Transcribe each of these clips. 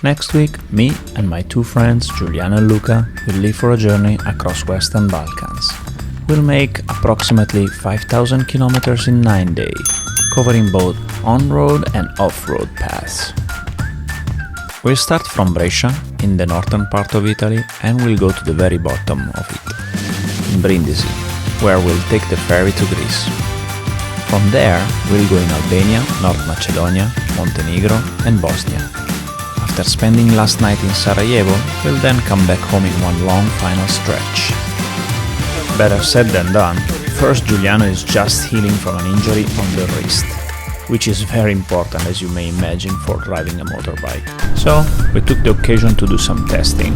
Next week, me and my two friends, Giuliano and Luca, will leave for a journey across Western Balkans. We'll make approximately 5,000 kilometers in 9 days, covering both on-road and off-road paths. We'll start from Brescia, in the northern part of Italy, and we'll go to the very bottom of it, in Brindisi, where we'll take the ferry to Greece. From there, we'll go in Albania, North Macedonia, Montenegro and Bosnia. After spending last night in Sarajevo, we'll then come back home in one long final stretch. Better said than done. First, Giuliano is just healing from an injury on the wrist, which is very important, as you may imagine, for driving a motorbike. So, we took the occasion to do some testing,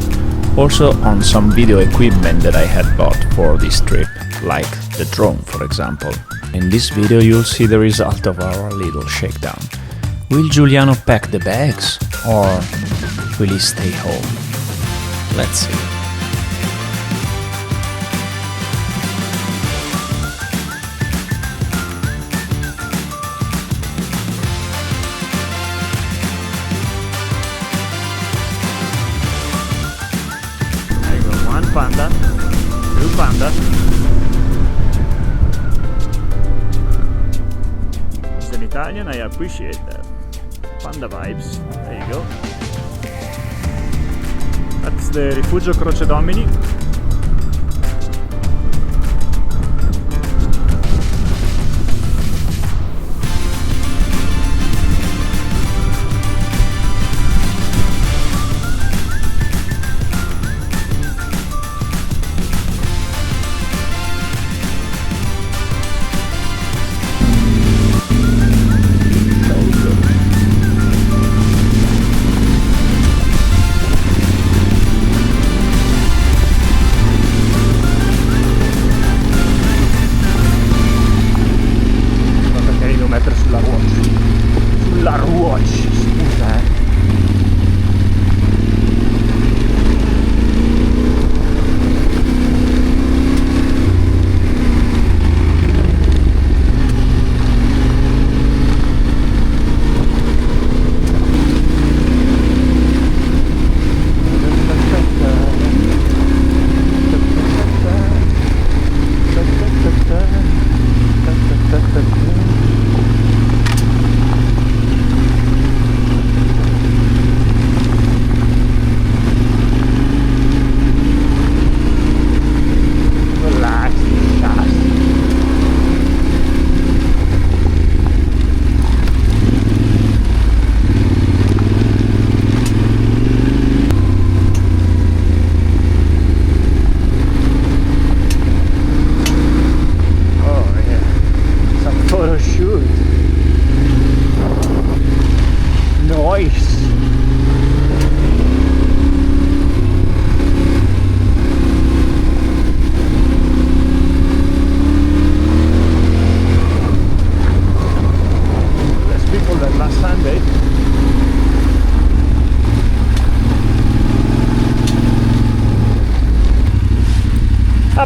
also on some video equipment that I had bought for this trip, like the drone, for example. In this video you'll see the result of our little shakedown. Will Giuliano pack the bags, or will he stay home? Let's see. I got one panda, two pandas. As an Italian, I appreciate that. Panda vibes, there you go. That's the Rifugio Croce Domini.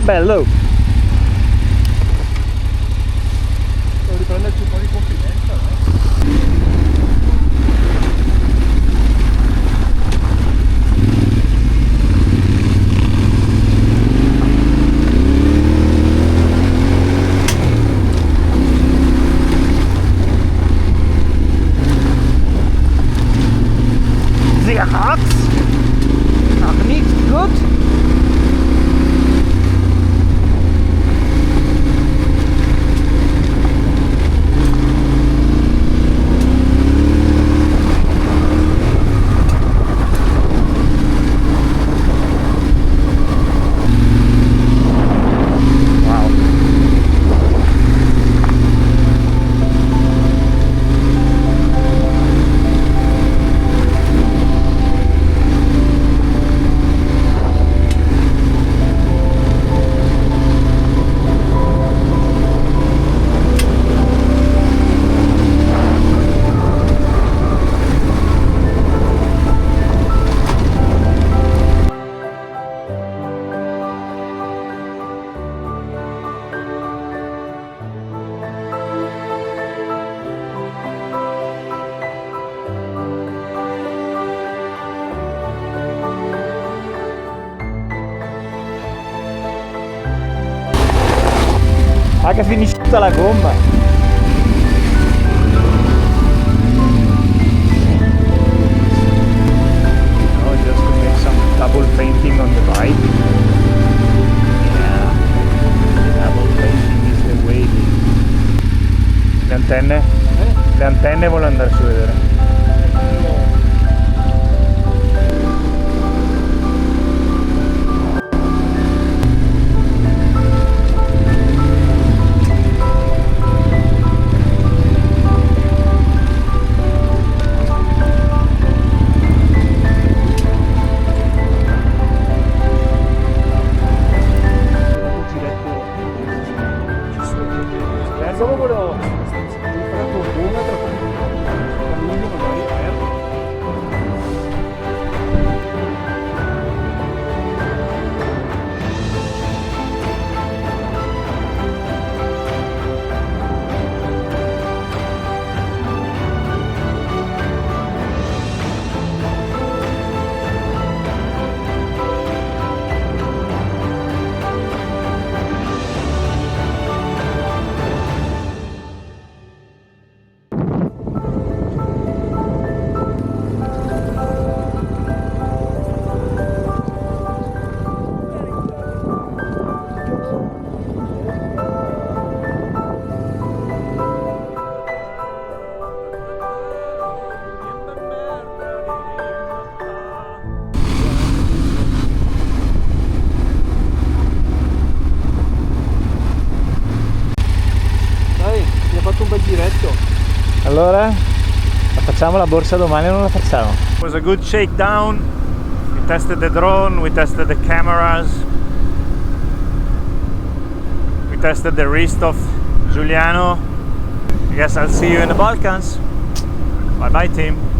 Bello! Devo riprenderci un po' di confidenza, no? Sehr hart, noch nicht gut. che finisce tutta la gomma. No, just to make some double painting on the bike. Yeah, double painting is the way. Le antenne? Le antenne voglio andarci a vedere. Allora, la facciamo la borsa domani o non la facciamo? It was a good shakedown. We tested the drone, we tested the cameras, we tested the wrist of Giuliano. I guess I'll see you in the Balkans. Bye bye team.